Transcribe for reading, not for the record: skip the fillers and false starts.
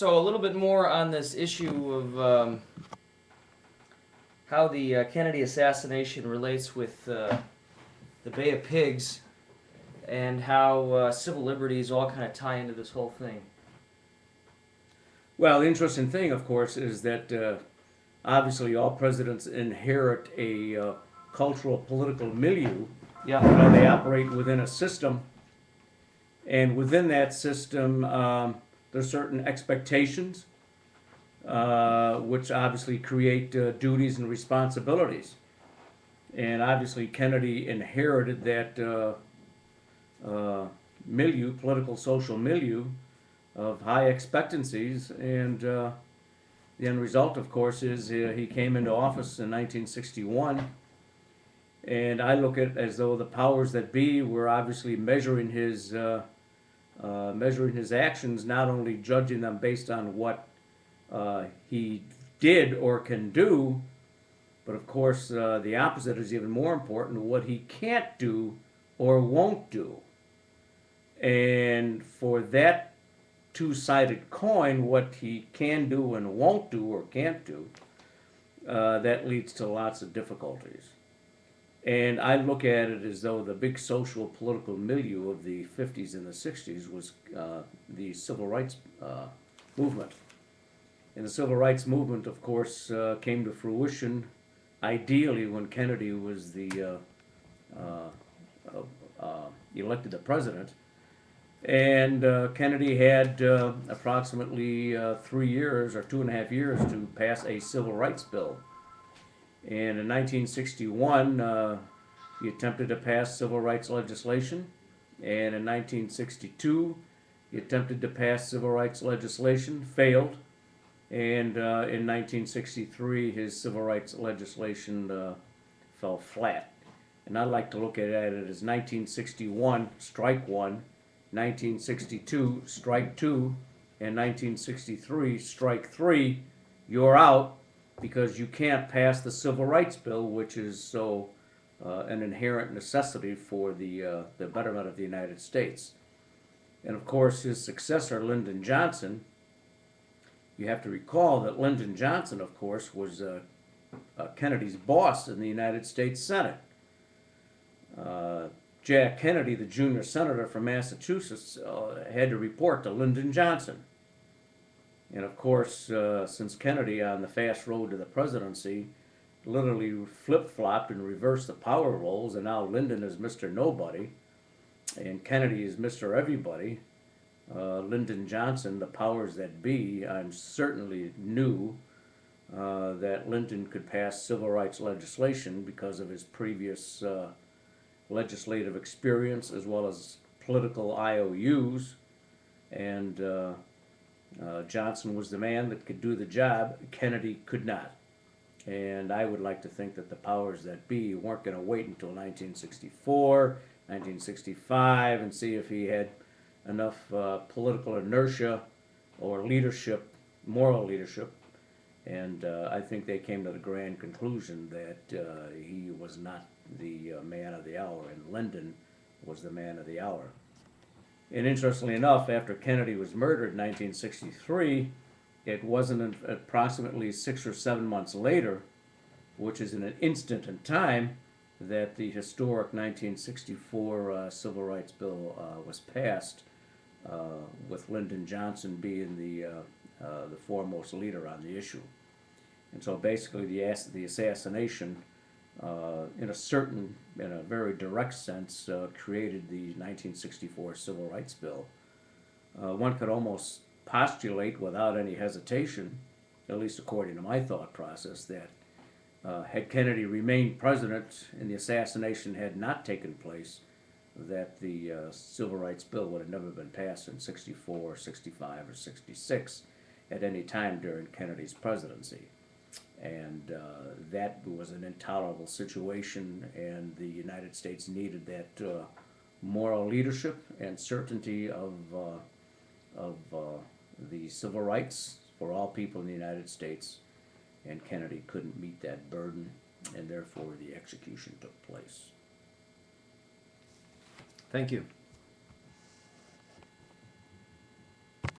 So a little bit more on this issue of how the Kennedy assassination relates with the Bay of Pigs, and how civil liberties all kind of tie into this whole thing. Well, the interesting thing, of course, is that obviously all presidents inherit a cultural political milieu. Yeah. They operate within a system, and within that system, there's certain expectations, which obviously create duties and responsibilities. And obviously, Kennedy inherited that milieu, political social milieu, of high expectancies, and the end result, of course, is he came into office in 1961, and I look at it as though the powers that be were obviously measuring his actions, not only judging them based on what he did or can do, but of course the opposite is even more important: what he can't do or won't do. And for that two-sided coin, what he can do and won't do or can't do, that leads to lots of difficulties. And I look at it as though the big social political milieu of the 50s and the 60s was the civil rights movement. And the civil rights movement, of course, came to fruition ideally when Kennedy was elected the president. And Kennedy had approximately 3 years or 2.5 years to pass a civil rights bill. And in 1961, he attempted to pass civil rights legislation. And in 1962, he attempted to pass civil rights legislation, failed. And in 1963, his civil rights legislation fell flat. And I like to look at it as 1961, strike one, 1962, strike two, and 1963, strike three. You're out, because you can't pass the civil rights bill, which is so an inherent necessity for the betterment of the United States. And of course, his successor, Lyndon Johnson, you have to recall that Lyndon Johnson, of course, was Kennedy's boss in the United States Senate. Jack Kennedy, the junior senator from Massachusetts, had to report to Lyndon Johnson. And of course, since Kennedy, on the fast road to the presidency, literally flip-flopped and reversed the power roles, and now Lyndon is Mr. Nobody, and Kennedy is Mr. Everybody, Lyndon Johnson, the powers that be, I'm certainly knew that Lyndon could pass civil rights legislation because of his previous legislative experience as well as political IOUs, and Johnson was the man that could do the job. Kennedy could not. And I would like to think that the powers that be weren't going to wait until 1964, 1965, and see if he had enough political inertia or leadership, moral leadership. And I think they came to the grand conclusion that he was not the man of the hour, and Lyndon was the man of the hour. And interestingly enough, after Kennedy was murdered in 1963, it wasn't approximately 6 or 7 months later, which is in an instant in time, that the historic 1964 Civil Rights Bill was passed, with Lyndon Johnson being the foremost leader on the issue. And so basically the assassination, in a very direct sense, created the 1964 Civil Rights Bill. One could almost postulate without any hesitation, at least according to my thought process, that had Kennedy remained president and the assassination had not taken place, that the Civil Rights Bill would have never been passed in 64, 65, or 66 at any time during Kennedy's presidency. And that was an intolerable situation, and the United States needed that moral leadership and certainty of the civil rights for all people in the United States, and Kennedy couldn't meet that burden, and therefore the execution took place. Thank you.